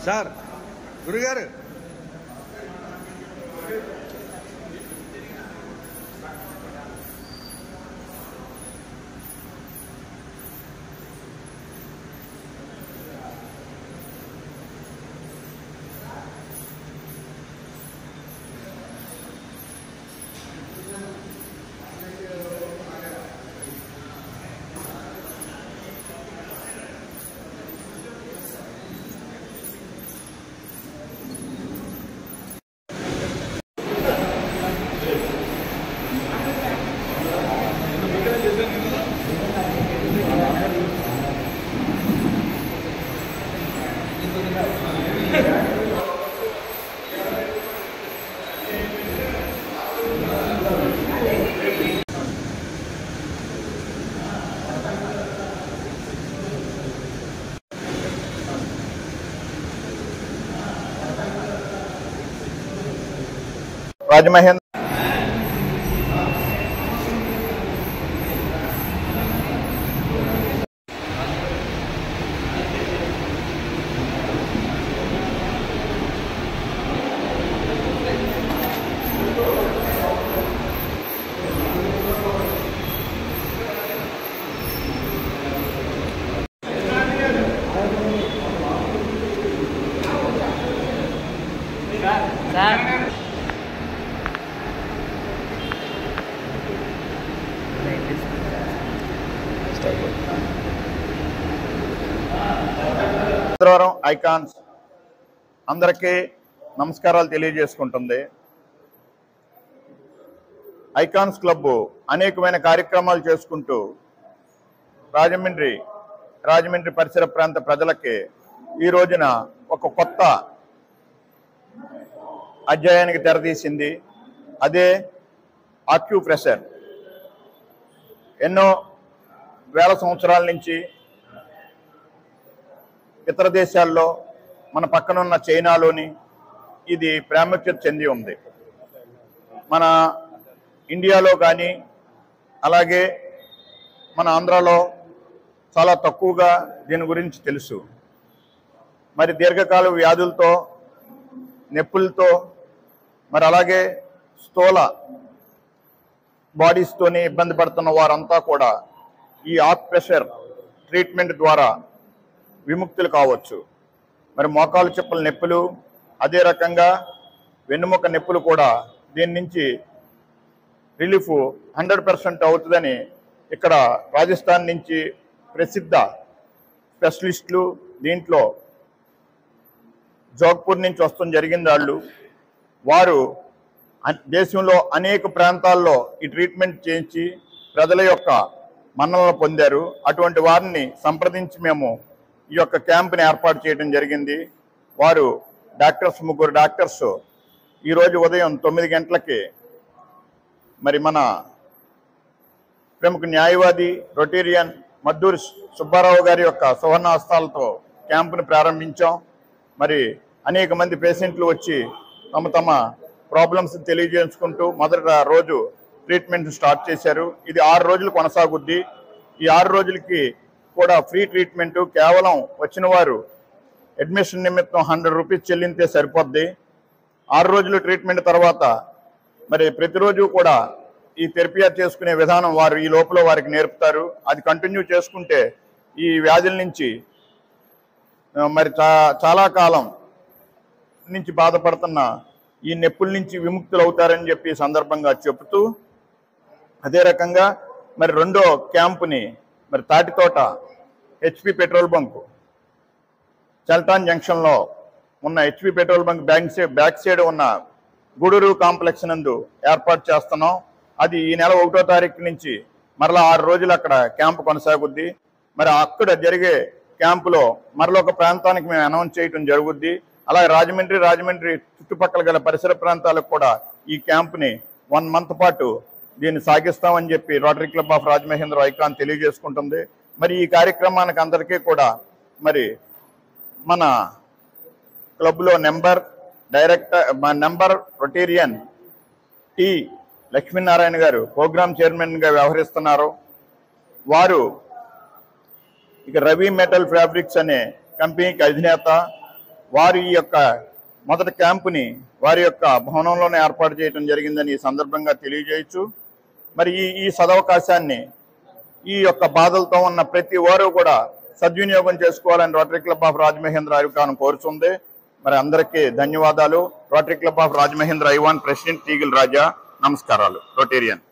Sir గురుగారు Rajamahendra icons అందరికీ నమస్కారాలు తెలియజేసుకుంటుంది. ఐకాన్స్ క్లబ్ అనేకమైన కార్యక్రమాలు చేసుకుంటూ రాజమండ్రి పరిసర ప్రాంత ప్రజలకి ఈ రోజున ఒక కొత్త అధ్యాయానికి తెరతీసింది. అదే ఆక్యుప్రెషర్. ఎన్నో వేల సంవత్సరాల నుంచి ఇతర దేశాల్లో మన పక్కనున్న చైనాలోని ఇది ప్రాముఖ్యత చెంది ఉంది. మన ఇండియాలో కానీ అలాగే మన ఆంధ్రాలో చాలా తక్కువగా దీని గురించి తెలుసు. మరి దీర్ఘకాల వ్యాధులతో నొప్పులతో మరి అలాగే స్థూల బాడీస్తోని ఇబ్బంది పడుతున్న వారంతా కూడా ఈ ఆక్యుప్రెషర్ ట్రీట్మెంట్ ద్వారా విముక్తులు కావచ్చు. మరి మోకాలు చెప్పుల నొప్పులు అదే రకంగా వెన్నుముక నొప్పులు కూడా దీని నుంచి రిలీఫ్ 100% అవుతుందని ఇక్కడ రాజస్థాన్ నుంచి ప్రసిద్ధ స్పెషలిస్టులు దీంట్లో జోధ్పూర్ నుంచి వస్తూ జరిగింది. వారు దేశంలో అనేక ప్రాంతాల్లో ఈ ట్రీట్మెంట్ చేయించి ప్రజల యొక్క మన్ననలు పొందారు. అటువంటి వారిని సంప్రదించి మేము ఈ యొక్క క్యాంప్ని ఏర్పాటు చేయడం జరిగింది. వారు ముగ్గురు డాక్టర్స్ ఈరోజు ఉదయం 9 గంటలకి మరి మన ప్రముఖ న్యాయవాది రొటేరియన్ మద్దూరి సుబ్బారావు గారి యొక్క సువర్ణ హస్తాలతో క్యాంపుని ప్రారంభించాం. మరి అనేక మంది పేషెంట్లు వచ్చి తమ ప్రాబ్లమ్స్ తెలియజేసుకుంటూ మొదటి రోజు ట్రీట్మెంట్ స్టార్ట్ చేశారు. ఇది 6 రోజులు కొనసాగుద్ది. ఈ 6 రోజులకి కూడా ఫ్రీ ట్రీట్మెంటు. కేవలం వచ్చిన వారు అడ్మిషన్ నిమిత్తం 100 రూపీస్ చెల్లింతే సరిపోద్ది. 6 రోజులు ట్రీట్మెంట్ తర్వాత మరి ప్రతిరోజు కూడా ఈ థెరపీ చేసుకునే విధానం వారు ఈ లోపల వారికి నేర్పుతారు. అది కంటిన్యూ చేసుకుంటే ఈ వ్యాధుల నుంచి మరి చాలా కాలం నుంచి బాధపడుతున్న ఈ నొప్పుల నుంచి విముక్తులు అవుతారని చెప్పి సందర్భంగా చెబుతూ, అదే రకంగా మరి రెండో క్యాంపుని మరి తాటితోట హెచ్పి పెట్రోల్ బంక్ చల్టాన్ జంక్షన్లో ఉన్న HP petrol bunk back side ఉన్న గూడూరు కాంప్లెక్స్ నందు ఏర్పాటు చేస్తున్నాం. అది ఈ నెల 1వ తారీఖు నుంచి మరలా 6 రోజులు అక్కడ క్యాంపు కొనసాగుద్ది. మరి అక్కడ జరిగే క్యాంపులో మరొక ప్రాంతానికి మేము అనౌన్స్ చేయడం జరుగుద్ది. అలాగే రాజమండ్రి చుట్టుపక్కల గల పరిసర ప్రాంతాలకు కూడా ఈ క్యాంపుని 1 మంత్ పాటు దీన్ని సాగిస్తామని చెప్పి Rotary Club of Rajamahendra Icon తెలియజేసుకుంటుంది. మరి ఈ కార్యక్రమానికి అందరికీ కూడా మరి మన క్లబ్లో నెంబర్ రొటేరియన్ టి లక్ష్మీనారాయణ గారు ప్రోగ్రామ్ చైర్మన్గా వ్యవహరిస్తున్నారు. వారు ఇక రవి మెటల్ ఫ్యాబ్రిక్స్ అనే కంపెనీకి అధినేత. వారు ఈ యొక్క మొదటి క్యాంపుని వారి యొక్క భవనంలోనే ఏర్పాటు చేయడం జరిగిందని ఈ సందర్భంగా తెలియజేయచ్చు. మరి ఈ సదవకాశాన్ని ఈ యొక్క బాధలతో ఉన్న ప్రతి వారు కూడా సద్వినియోగం చేసుకోవాలని Rotary Club of Rajamahendra Icon కోరుతుంది. మరి అందరికీ ధన్యవాదాలు. Rotary Club of Rajamahendra Icon president తీగిల్ రాజా. నమస్కారాలు. రొటేరియన్.